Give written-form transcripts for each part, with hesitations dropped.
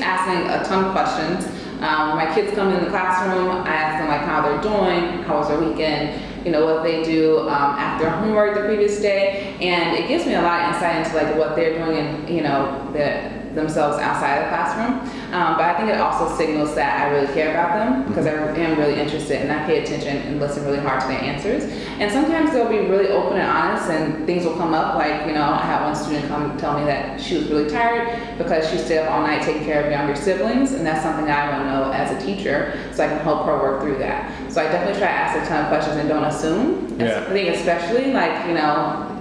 asking a ton of questions. My kids come in the classroom, I ask them like how they're doing, how was their weekend, what they do after homework the previous day, and it gives me a lot of insight into like what they're doing and themselves outside of the classroom. But I think it also signals that I really care about them because I am really interested and I pay attention and listen really hard to their answers. And sometimes they'll be really open and honest and things will come up like, I had one student come tell me that she was really tired because she stayed up all night taking care of younger siblings, and that's something that I want to know as a teacher so I can help her work through that. So I definitely try to ask a ton of questions and don't assume. Yeah. I think especially like,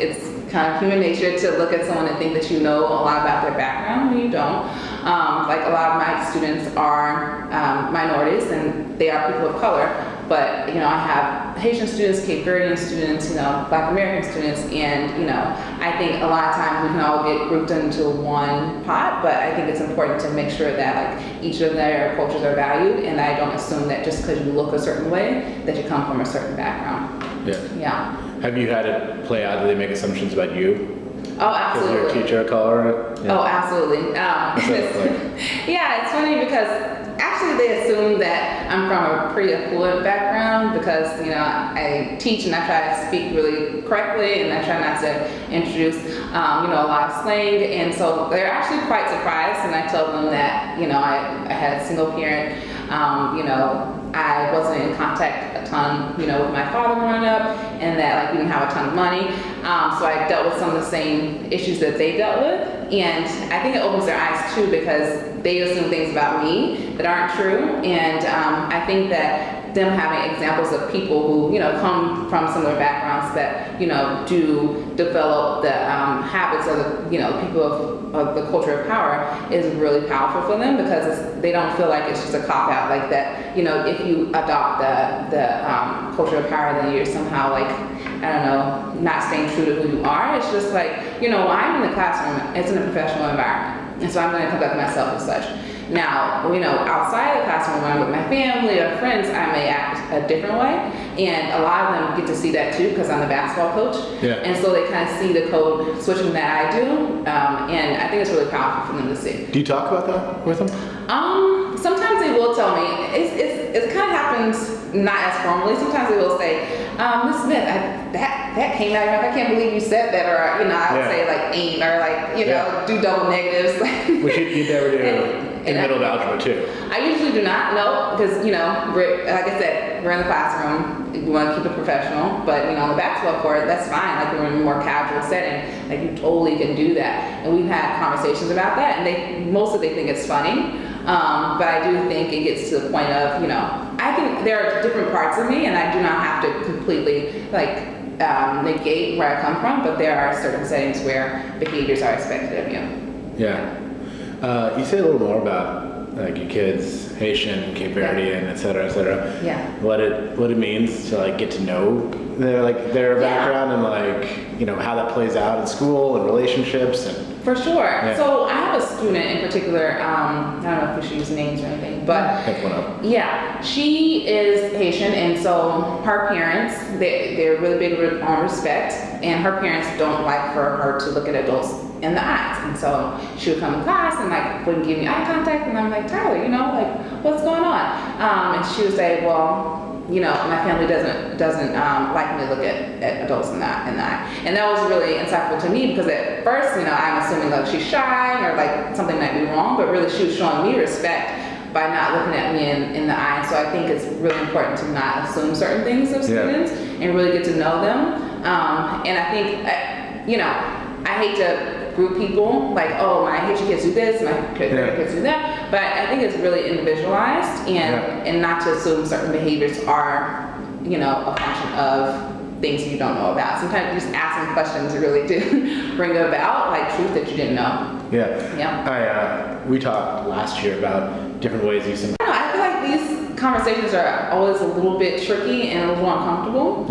it's kind of human nature to look at someone and think that you know a lot about their background when you don't. Like a lot of my students are minorities and they are people of color, but I have Haitian students, Cape Verdean students, Black American students, and I think a lot of times we can all get grouped into one pot, but I think it's important to make sure that like each of their cultures are valued, and I don't assume that just because you look a certain way that you come from a certain background. Yeah. Have you had it play out? Do they make assumptions about you? Oh, absolutely. Because you're a teacher of color? Yeah. Oh, absolutely. Yeah, it's funny because actually they assume that I'm from a pretty affluent background because, I teach and I try to speak really correctly and I try not to introduce, a lot of slang. And so they're actually quite surprised, and I tell them that, I had a single parent, I wasn't in contact a ton, with my father growing up, and that we didn't have a ton of money. So I dealt with some of the same issues that they dealt with, and I think it opens their eyes too because they assume things about me that aren't true. And I think that them having examples of people who, come from similar backgrounds that, do develop the habits of the, people of the culture of power is really powerful for them because they don't feel like it's just a cop-out like that, if you adopt the culture of power, then you're somehow not staying true to who you are. It's just like, I'm in the classroom, it's in a professional environment, and so I'm going to conduct myself as such. Now, outside the classroom, when I'm with my family or friends, I may act a different way, and a lot of them get to see that too because I'm the basketball coach. Yeah. And so they kind of see the code switching that I do, and I think it's really powerful for them to see. Do you talk about that with them? Sometimes they will tell me. It kind of happens not as formally. Sometimes they will say, Ms. Smith, that came out of your mouth. I can't believe you said that, or I would say ain't, or do double negatives. Which you never do. In the middle of algebra too. I usually do not know because, like I said, we're in the classroom. We want to keep it professional, but on the basketball court, that's fine. We're in a more casual setting. You totally can do that. And we've had conversations about that, and they mostly think it's funny. But I do think it gets to the point of, I think there are different parts of me, and I do not have to completely negate where I come from, but there are certain settings where behaviors are expected of you. Yeah. You say a little more about your kids, Haitian, Cape Verdean, et cetera, et cetera. Yeah. What it means to get to know their background and how that plays out in school and relationships and. For sure. Yeah. So I have a student in particular, I don't know if we should use names or anything, but pick one up. Yeah, she is Haitian, and so her parents, they're really big on respect, and her parents don't like for her to look at adults in the eyes. And so she would come to class and wouldn't give me eye contact, and I'm like, Tyler, what's going on? And she would say, well, my family doesn't like me to look at adults in the eye. And that was really insightful to me because at first, I'm assuming she's shy or something might be wrong, but really she was showing me respect by not looking at me in the eye. And so I think it's really important to not assume certain things of students and really get to know them. And I think, I hate to group people my Haitian kids do this, my kids do that, but I think it's really individualized and not to assume certain behaviors are a function of things you don't know about. Sometimes just asking questions really do bring about truth that you didn't know. We talked last year about different ways you can. I feel like these conversations are always a little bit tricky and a little uncomfortable.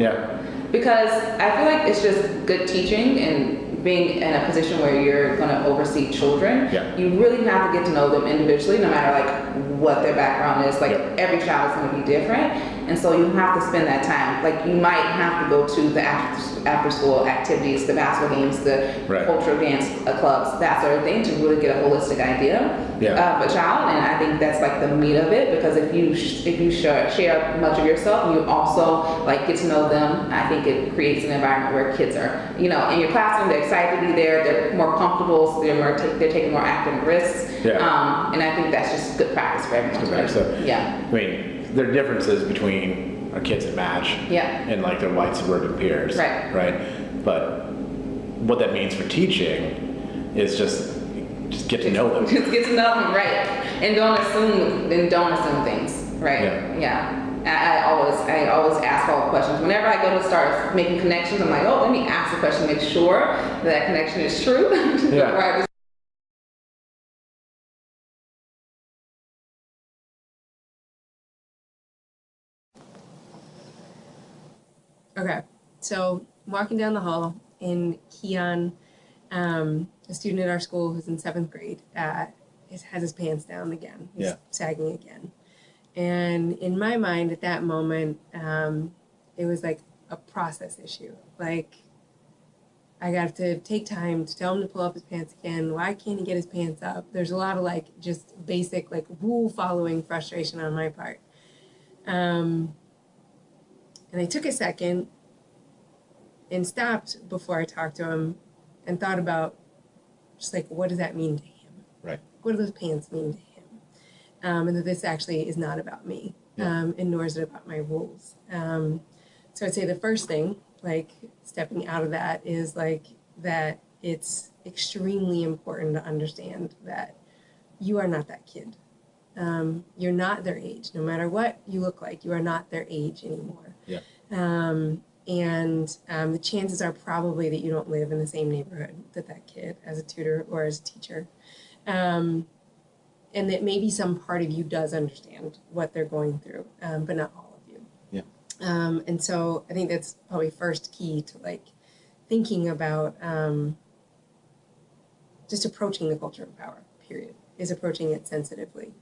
Because I feel like it's just good teaching and being in a position where you're going to oversee children, you really have to get to know them individually, no matter what their background is. Every child is going to be different, And so you have to spend that time. Like you might have to go to the after school activities, the basketball games, the cultural dance clubs, that sort of thing, to really get a holistic idea of a child. And I think that's like the meat of it, because if you share much of yourself and you also like get to know them, I think it creates an environment where kids are, you know, in your classroom, they're excited to be there, they're more comfortable, so they're taking more active risks. And I think that's just good practice for everyone. So, I mean, there are differences between our kids at Match and like their white suburban peers, right? But what that means for teaching is just get to know them. Just get to know them, right? And don't assume things, right? I always ask all the questions. Whenever I go to start making connections, I'm like, oh, let me ask the question, make sure that connection is true. Right? Okay, so walking down the hall, and Keon, a student at our school who's in 7th grade, has his pants down again. He's sagging again. And in my mind at that moment, it was like a process issue. Like, I got to take time to tell him to pull up his pants again. Why can't he get his pants up? There's a lot of like just basic like rule following frustration on my part. And I took a second and stopped before I talked to him and thought about just like, what does that mean to him? Right. What do those pants mean to him? And that this actually is not about me, and nor is it about my rules. So I'd say the first thing, like stepping out of that, is like that it's extremely important to understand that you are not that kid. You're not their age. No matter what you look like, you are not their age anymore. And the chances are probably that you don't live in the same neighborhood that kid as a tutor or as a teacher. And that maybe some part of you does understand what they're going through, but not all of you. And so I think that's probably first key to like thinking about just approaching the culture of power, period, is approaching it sensitively.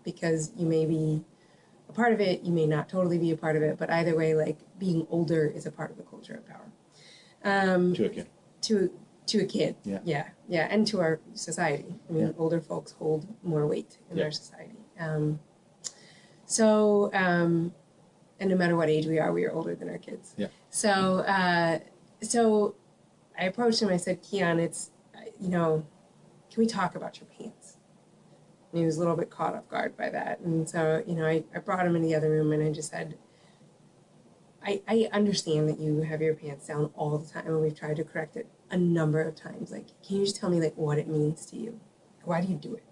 Because you may be a part of it, you may not totally be a part of it, but either way, like being older is a part of the culture of power. To a kid. To a kid, and to our society. I mean, older folks hold more weight in our society. And no matter what age we are older than our kids. So I approached him. I said, Keon, it's, can we talk about your pants? And he was a little bit caught off guard by that. And so, I brought him in the other room and I just said, I understand that you have your pants down all the time, and we've tried to correct it a number of times. Like, can you just tell me like what it means to you? Why do you do it?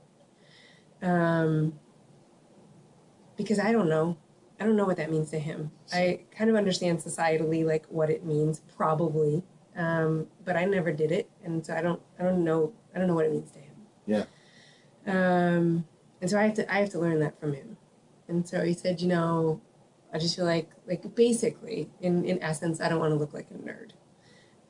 Because I don't know. I don't know what that means to him. I kind of understand societally like what it means, probably, but I never did it, and so I don't know what it means to him. And so I have to learn that from him. And so he said, I just feel like basically, in essence, I don't want to look like a nerd.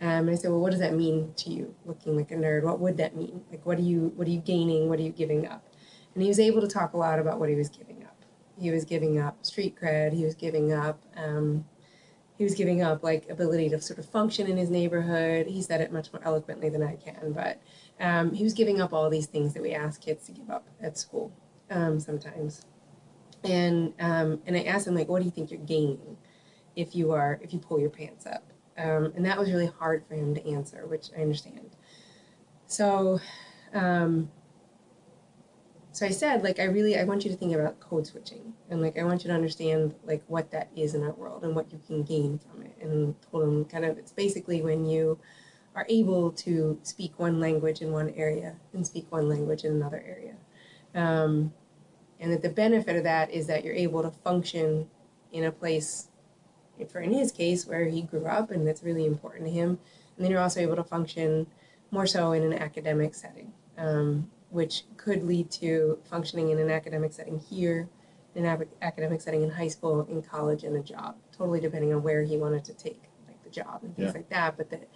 And I said, well, what does that mean to you, looking like a nerd? What would that mean? Like, what are you gaining? What are you giving up? And he was able to talk a lot about what he was giving up. He was giving up street cred. He was giving up like ability to sort of function in his neighborhood. He said it much more eloquently than I can, but he was giving up all these things that we ask kids to give up at school sometimes. And I asked him, like, what do you think you're gaining if you pull your pants up? And that was really hard for him to answer, which I understand. So I said, like, I want you to think about code switching, and like I want you to understand like what that is in our world and what you can gain from it. And told him kind of, it's basically when you are able to speak one language in one area and speak one language in another area. And that the benefit of that is that you're able to function in a place, in his case, where he grew up, and that's really important to him. And then you're also able to function more so in an academic setting, which could lead to functioning in an academic setting here, in an academic setting in high school, in college, and a job, totally depending on where he wanted to take like the job and things like that. But that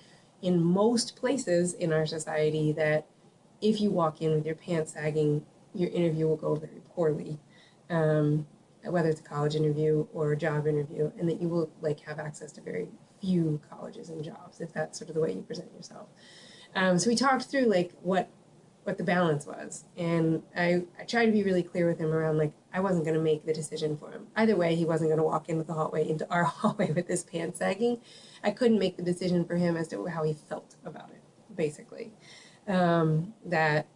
in most places in our society, that if you walk in with your pants sagging, your interview will go very poorly. whether it's a college interview or a job interview, and that you will like have access to very few colleges and jobs if that's sort of the way you present yourself. So we talked through like what the balance was, and I tried to be really clear with him around like I wasn't going to make the decision for him. Either way, he wasn't going to walk into our hallway with his pants sagging. I couldn't make the decision for him as to how he felt about it, basically. That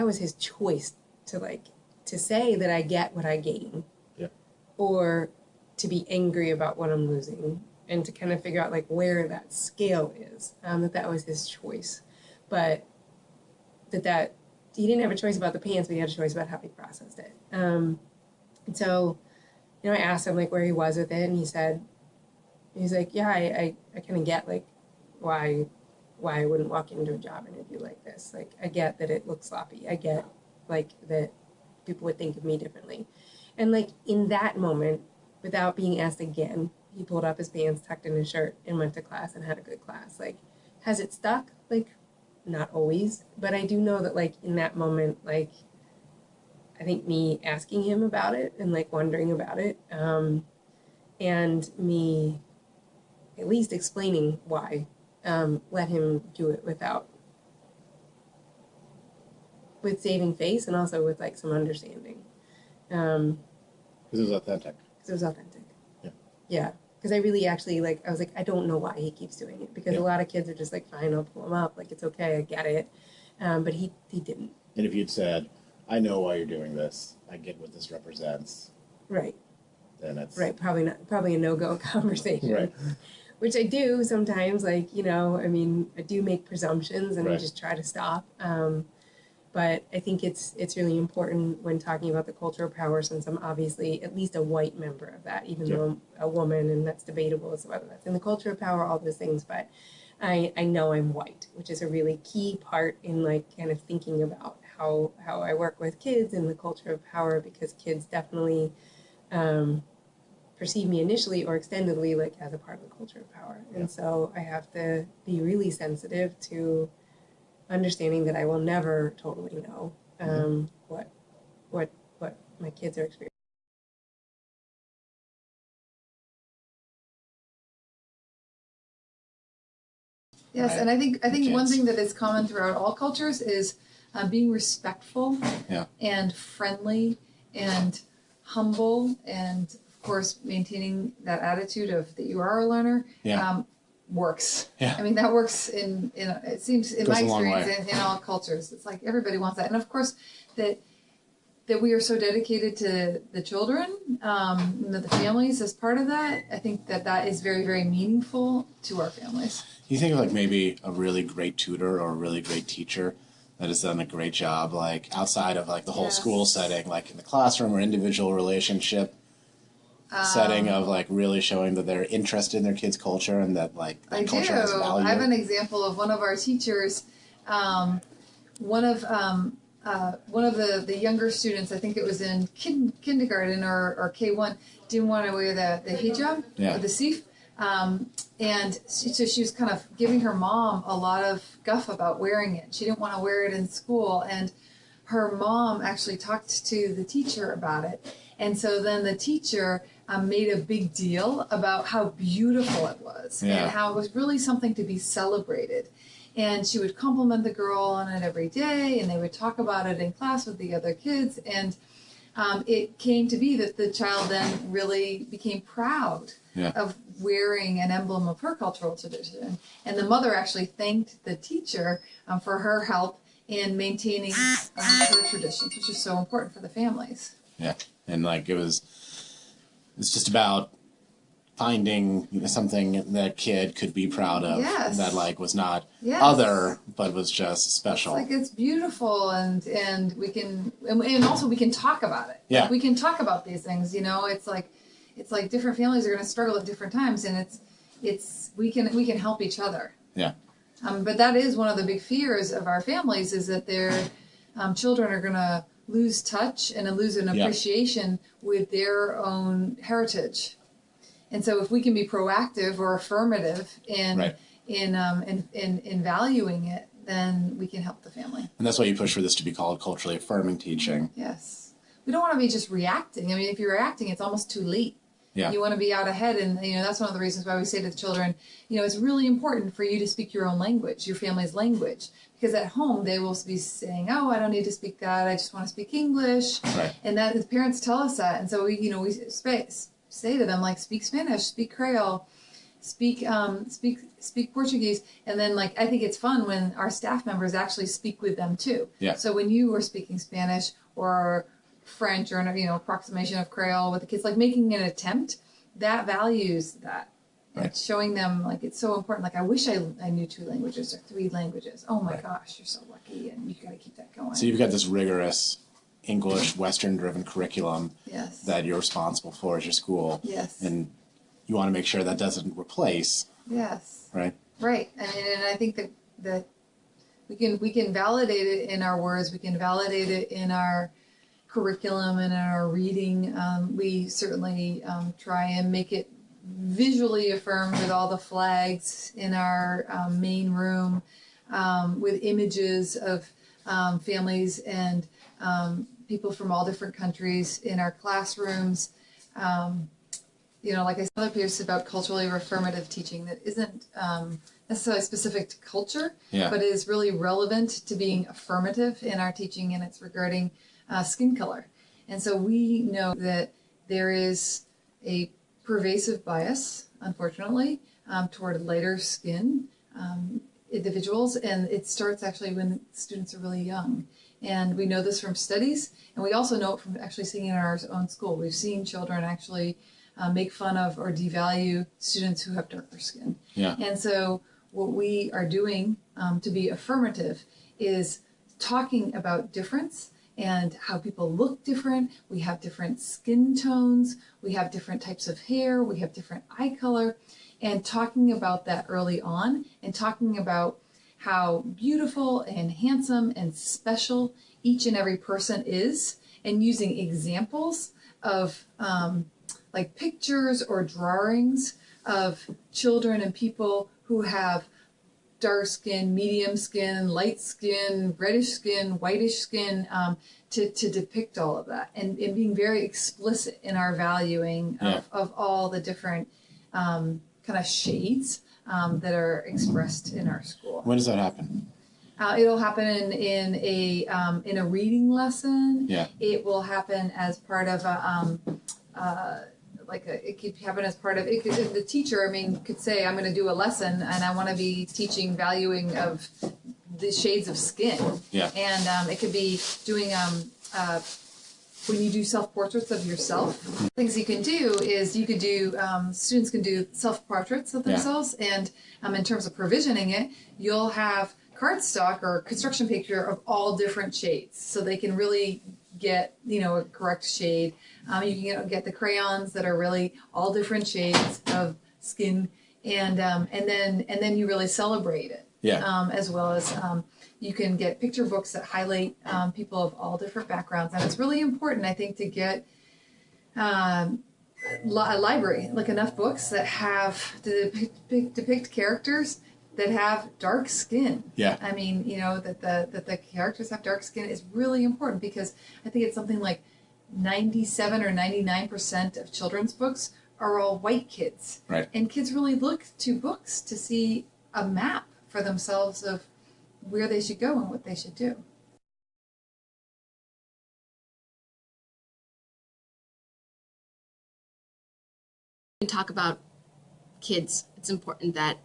was his choice to say that I get what I gain, or to be angry about what I'm losing, and to kind of figure out like where that scale is. That was his choice, but that he didn't have a choice about the pants, but he had a choice about how he processed it. And so, I asked him like where he was with it, and he's like, yeah, I kind of get like why I wouldn't walk into a job interview like this. Like I get that it looks sloppy. I get like that people would think of me differently. And like in that moment, without being asked again, he pulled up his pants, tucked in his shirt, and went to class and had a good class. Like, has it stuck? Like, not always. But I do know that, like, in that moment, like, I think me asking him about it and, like, wondering about it, and me at least explaining why, let him do it with saving face and also with, like, some understanding. Because it was authentic. Because it was authentic. Yeah. Yeah. Because I really actually, like, I was like, I don't know why he keeps doing it. Because a lot of kids are just like, fine, I'll pull him up. Like, it's okay, I get it. But he didn't. And if you'd said, I know why you're doing this, I get what this represents. Right. Then it's... Right, probably a no-go conversation. Right. Which I do sometimes, like, I mean, I do make presumptions and I just try to stop. But I think it's really important when talking about the culture of power, since I'm obviously at least a white member of that, even though I'm a woman, and that's debatable as to whether that's in the culture of power, all those things. But I know I'm white, which is a really key part in like kind of thinking about how I work with kids in the culture of power, because kids definitely perceive me initially or extendedly like as a part of the culture of power. And so I have to be really sensitive to understanding that I will never totally know what my kids are experiencing. Yes, and I think one thing that is common throughout all cultures is being respectful and friendly and humble, and of course maintaining that attitude of that you are a learner. Works. I mean, that works in it seems in my experience in all cultures. It's like everybody wants that, and of course that we are so dedicated to the children, and the families as part of that. I think that is very, very meaningful to our families. You think of like maybe a really great tutor or a really great teacher that has done a great job, like outside of like the whole school setting, like in the classroom or individual relationship setting of like really showing that they're interested in their kids' culture and that like that culture has value. I have an example of one of our teachers. One of the younger students, I think it was in kindergarten or K1, didn't want to wear the hijab or the sif. And so she was kind of giving her mom a lot of guff about wearing it. She didn't want to wear it in school. And her mom actually talked to the teacher about it. And so then the teacher made a big deal about how beautiful it was and how it was really something to be celebrated. And she would compliment the girl on it every day, and they would talk about it in class with the other kids. And it came to be that the child then really became proud of wearing an emblem of her cultural tradition. And the mother actually thanked the teacher for her help in maintaining her traditions, which is so important for the families. Yeah, and like it's just about finding something that kid could be proud of that like was not other but was just special. It's like it's beautiful, and we can and also we can talk about it. Yeah, like we can talk about these things. It's like different families are going to struggle at different times, and we can help each other. Yeah. But that is one of the big fears of our families, is that their children are going to lose touch and lose an appreciation with their own heritage. And so if we can be proactive or affirmative in valuing it, then we can help the family. And that's why you push for this to be called culturally affirming teaching. Yes. we don't want to be just reacting. I mean, if you're reacting, it's almost too late. Yeah. You want to be out ahead, and that's one of the reasons why we say to the children, it's really important for you to speak your own language, your family's language, because at home they will be saying, "Oh, I don't need to speak that. I just want to speak English," right. And that the parents tell us that, and so we say to them, like, speak Spanish, speak Creole, speak Portuguese, and then, like, I think it's fun when our staff members actually speak with them too. Yeah. So when you are speaking Spanish or French or approximation of Creole with the kids, like making an attempt, that values that. Right. And showing them, like, it's so important. Like, I wish I knew 2 languages or 3 languages. Oh my gosh, you're so lucky, and you got to keep that going. So you've got this rigorous English, Western-driven curriculum yes. that you're responsible for as your school. Yes. And you want to make sure that doesn't replace. Yes. Right. Right, and I think that we can validate it in our words. We can validate it in our curriculum and in our reading. We certainly try and make it visually affirmed with all the flags in our main room, with images of families and people from all different countries in our classrooms. Like I said, other piece about culturally affirmative teaching that isn't necessarily specific to culture, but is really relevant to being affirmative in our teaching, and it's regarding skin color. And so we know that there is a pervasive bias, unfortunately, toward lighter skin individuals, and it starts actually when students are really young. And we know this from studies, and we also know it from actually seeing it in our own school. We've seen children actually make fun of or devalue students who have darker skin. Yeah. And so what we are doing to be affirmative is talking about difference and how people look different. We have different skin tones, we have different types of hair, we have different eye color, and talking about that early on, and talking about how beautiful and handsome and special each and every person is, and using examples of like pictures or drawings of children and people who have dark skin, medium skin, light skin, reddish skin, whitish skin, to depict all of that, and being very explicit in our valuing of all the different kind of shades that are expressed in our school. When does that happen? It'll happen in a reading lesson. Yeah. It will happen as part of it could happen as part of it. The teacher, could say, I'm going to do a lesson and I want to be teaching valuing of the shades of skin. Yeah. And it could be doing when you do self-portraits of yourself. Things you can do is you could do students can do self-portraits of themselves, and in terms of provisioning it, you'll have cardstock or construction paper of all different shades, so they can really get a correct shade. You can get the crayons that are really all different shades of skin, and then you really celebrate it. Yeah. As well as you can get picture books that highlight people of all different backgrounds, and it's really important, I think, to get a library, like enough books that have to depict characters that have dark skin. Yeah. That the characters have dark skin is really important, because I think it's something like 97 or 99% of children's books are all white kids. Right. And kids really look to books to see a map for themselves of where they should go and what they should do. When you talk about kids, it's important that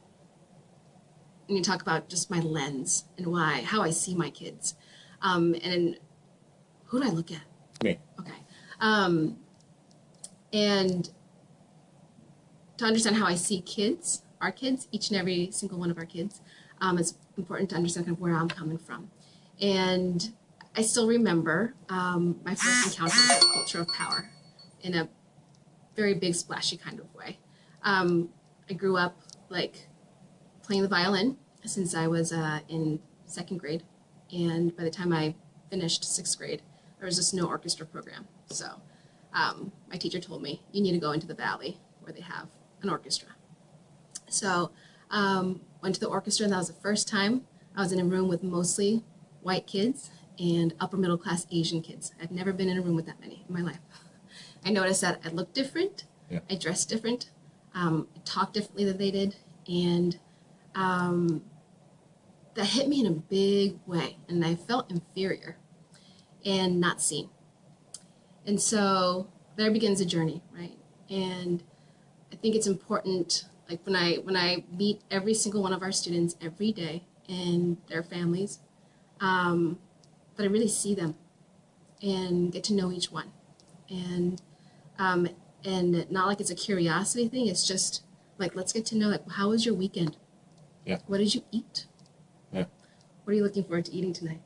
when you talk about just my lens and how I see my kids, and who do I look at? Me. Okay. And to understand how I see kids, our kids, each and every single one of our kids, it's important to understand kind of where I'm coming from. And I still remember my first encounter with the culture of power in a very big, splashy kind of way. I grew up playing the violin since I was in 2nd grade, and by the time I finished 6th grade, there was just no orchestra program. So my teacher told me, you need to go into the valley where they have an orchestra. So went to the orchestra, and that was the first time I was in a room with mostly white kids, and upper middle class Asian kids. I've never been in a room with that many in my life. I noticed that I looked different, yeah. I dressed different, I talked differently than they did, and that hit me in a big way, and I felt inferior and not seen. And so there begins a journey, right? And I think it's important, like when I meet every single one of our students every day and their families, that I really see them and get to know each one. And not like it's a curiosity thing, it's just like, let's get to know, like, how was your weekend? Yeah. What did you eat? Yeah. What are you looking forward to eating tonight?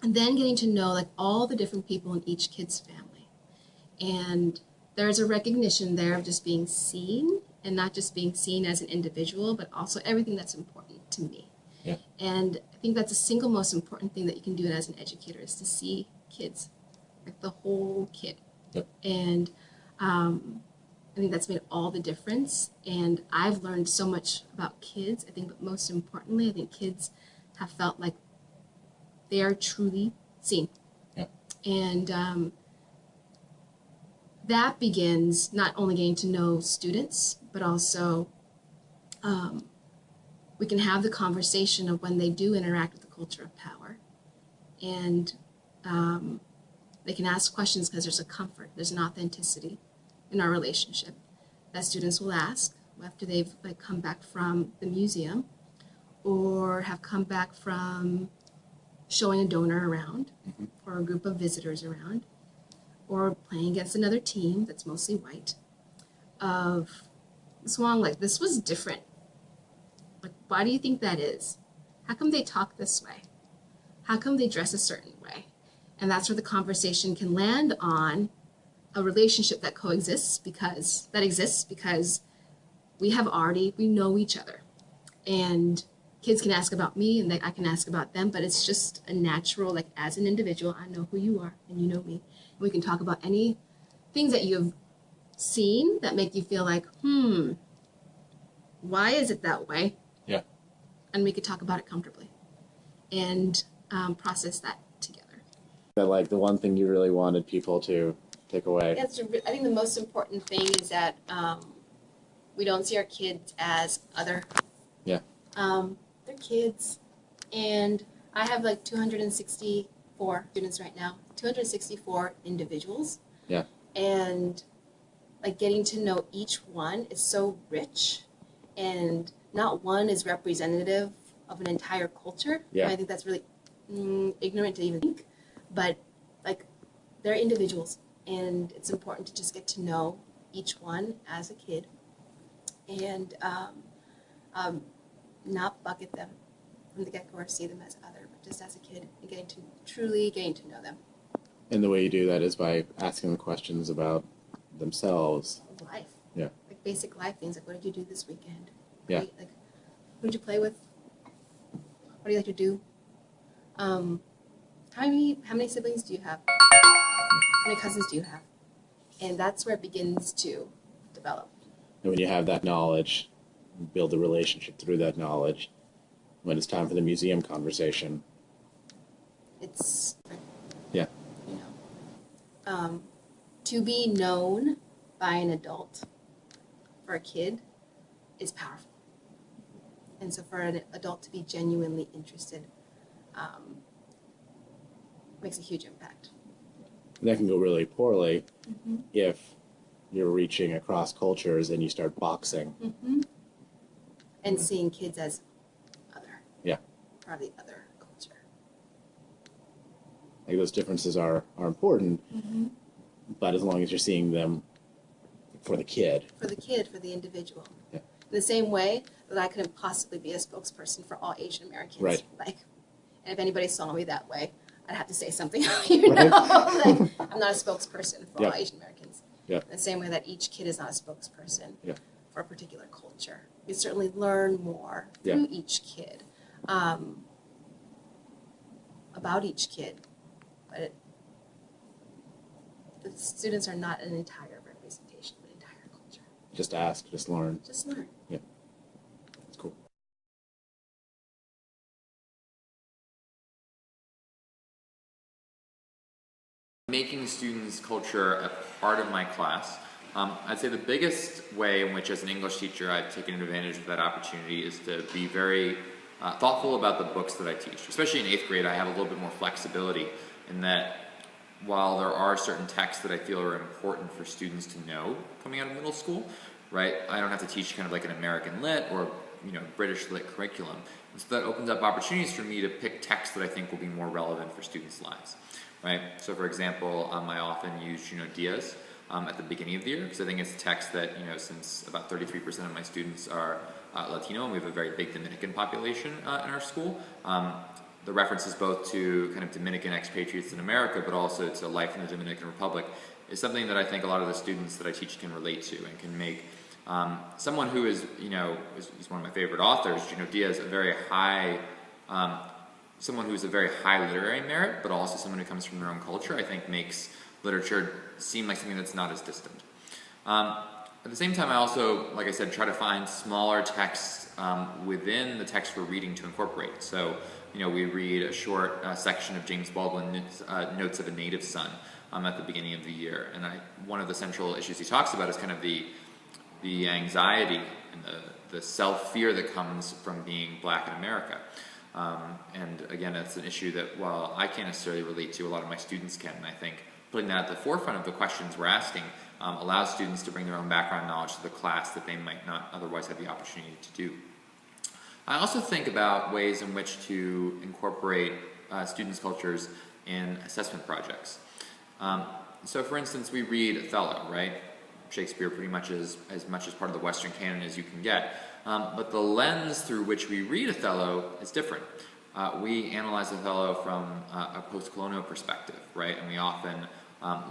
And then getting to know like all the different people in each kid's family. And there's a recognition there of just being seen, and not just being seen as an individual, but also everything that's important to me. Yeah. And I think that's the single most important thing that you can do as an educator, is to see kids, like the whole kid. Yep. And I think that's made all the difference. And I've learned so much about kids. I think, but most importantly, I think kids have felt like they are truly seen. Yeah. And that begins not only getting to know students, but also we can have the conversation of when they do interact with the culture of power. And they can ask questions because there's a comfort, there's an authenticity in our relationship that students will ask after they've like come back from the museum or have come back from showing a donor around or a group of visitors around or playing against another team that's mostly white of Swang, like, this was different. Like, why do you think that is? How come they talk this way? How come they dress a certain way? And that's where the conversation can land on a relationship that exists because we know each other. And kids can ask about me and I can ask about them, but it's just a natural, like, as an individual, I know who you are and you know me. And we can talk about any things that you've seen that make you feel like, why is it that way? Yeah. And we could talk about it comfortably and process that together. But like the one thing you really wanted people to take away. I think the most important thing is that we don't see our kids as other. Yeah. They're kids, and I have like 264 students right now, 264 individuals. Yeah. And like getting to know each one is so rich, and not one is representative of an entire culture. Yeah. And I think that's really ignorant to even think, but like they're individuals, and it's important to just get to know each one as a kid, and not bucket them from the get-go or see them as other, but just as a kid and truly getting to know them. And the way you do that is by asking them questions about themselves. Life. Yeah. Like basic life things, like what did you do this weekend? Yeah. Right? Like who did you play with? What do you like to do? How many siblings do you have? How many cousins do you have? And that's where it begins to develop. And when you have that knowledge, build a relationship through that knowledge, when it's time for the museum conversation. It's, yeah. You know, to be known by an adult for a kid is powerful. And so for an adult to be genuinely interested makes a huge impact. That can go really poorly if you're reaching across cultures and you start boxing. And seeing kids as other. Yeah. Part of the other culture. Like those differences are important, but as long as you're seeing them for the kid. For the kid, for the individual. Yeah. In the same way that I couldn't possibly be a spokesperson for all Asian Americans. Right. Like, and if anybody saw me that way, I'd have to say something, you know? Like, I'm not a spokesperson for all Asian Americans. Yeah. In the same way that each kid is not a spokesperson for a particular culture. You certainly learn more through each kid, about each kid, but the students are not an entire representation of an entire culture. Just ask, just learn. Just learn. Yeah. Making students' culture a part of my class, I'd say the biggest way in which, as an English teacher, I've taken advantage of that opportunity is to be very thoughtful about the books that I teach. Especially in 8th grade, I have a little bit more flexibility in that while there are certain texts that I feel are important for students to know coming out of middle school, right, I don't have to teach kind of like an American Lit or British Lit curriculum. And so that opens up opportunities for me to pick texts that I think will be more relevant for students' lives, right? So for example, I often use Junot Diaz at the beginning of the year, because I think it's a text that, since about 33% of my students are Latino, and we have a very big Dominican population in our school, the references both to kind of Dominican expatriates in America, but also to life in the Dominican Republic, is something that I think a lot of the students that I teach can relate to and can make someone who is, is one of my favorite authors, Junot Diaz, a very high, someone who's a very high literary merit, but also someone who comes from their own culture, I think makes literature seem like something that's not as distant. At the same time, I also, like I said, try to find smaller texts within the text we're reading to incorporate. So, we read a short section of James Baldwin's Notes of a Native Son at the beginning of the year. And one of the central issues he talks about is kind of the anxiety and the self-fear that comes from being black in America. And again, it's an issue that, while I can't necessarily relate to, a lot of my students can. And I think putting that at the forefront of the questions we're asking allows students to bring their own background knowledge to the class that they might not otherwise have the opportunity to do. I also think about ways in which to incorporate students' cultures in assessment projects. So for instance, we read Othello, right? Shakespeare pretty much is as much as part of the Western canon as you can get. But the lens through which we read Othello is different. We analyze Othello from a post-colonial perspective, right? And we often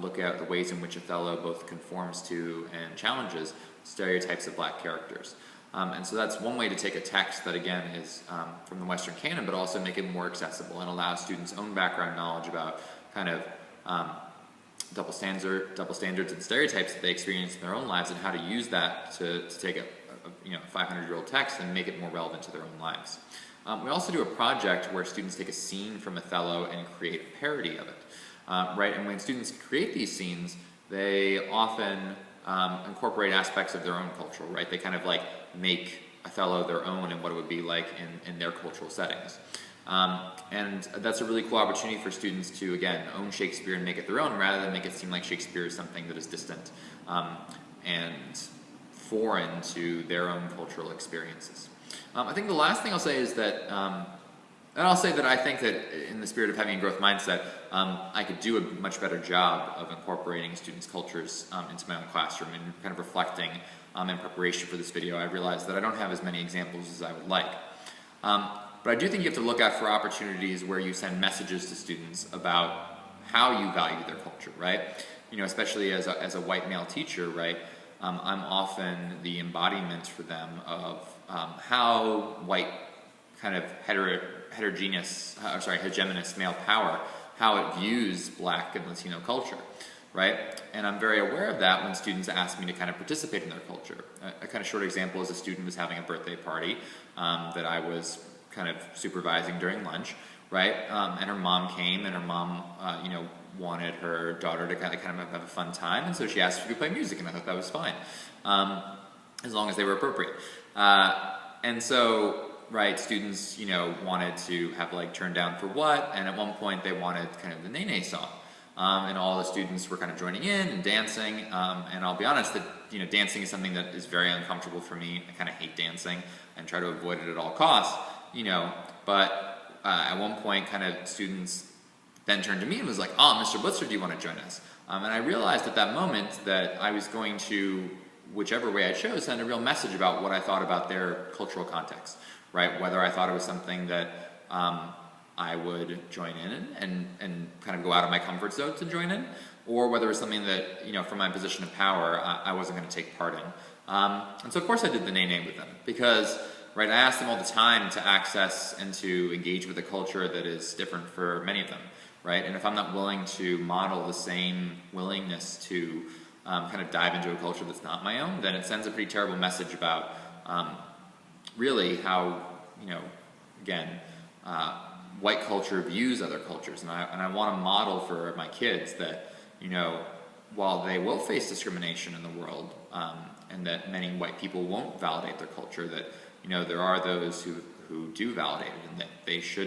look at the ways in which Othello both conforms to and challenges stereotypes of black characters. And so that's one way to take a text that, again, is from the Western canon, but also make it more accessible and allow students' own background knowledge about kind of double standards and stereotypes that they experience in their own lives, and how to use that to take a 500-year-old text and make it more relevant to their own lives. We also do a project where students take a scene from Othello and create a parody of it, right? And when students create these scenes, they often incorporate aspects of their own culture, right? They kind of like make Othello their own and what it would be like in their cultural settings. And that's a really cool opportunity for students to, again, own Shakespeare and make it their own, rather than make it seem like Shakespeare is something that is distant and foreign to their own cultural experiences. I think the last thing I'll say is that, and I'll say that I think that in the spirit of having a growth mindset, I could do a much better job of incorporating students' cultures into my own classroom and kind of reflecting in preparation for this video. I realized that I don't have as many examples as I would like. But I do think you have to look out for opportunities where you send messages to students about how you value their culture, right? Especially as a white male teacher, right? I'm often the embodiment for them of how white kind of heterogeneous male power, how it views black and Latino culture, right? And I'm very aware of that when students ask me to kind of participate in their culture. A kind of short example is a student was having a birthday party that I was kind of supervising during lunch, right? And her mom came, and her mom, wanted her daughter to kind of have a fun time, and so she asked if we could play music, and I thought that was fine, as long as they were appropriate. And so, right, students, wanted to have like Turn Down for What, and at one point they wanted kind of the Nene song. And all the students were kind of joining in and dancing, and I'll be honest that, dancing is something that is very uncomfortable for me. I kind of hate dancing and try to avoid it at all costs, but at one point kind of students then turned to me and was like, "Oh, Mr. Blitzer, do you want to join us?" And I realized at that moment that I was going to, whichever way I chose, send a real message about what I thought about their cultural context, right? Whether I thought it was something that I would join in and kind of go out of my comfort zone to join in, or whether it was something that, from my position of power, I wasn't going to take part in. And so of course I did the Nene with them, because, right, I asked them all the time to access and to engage with a culture that is different for many of them, right? And if I'm not willing to model the same willingness to kind of dive into a culture that's not my own, then it sends a pretty terrible message about really how, again, white culture views other cultures, and I want to model for my kids that, you know, while they will face discrimination in the world, and that many white people won't validate their culture, that, you know, there are those who do validate it, and that they should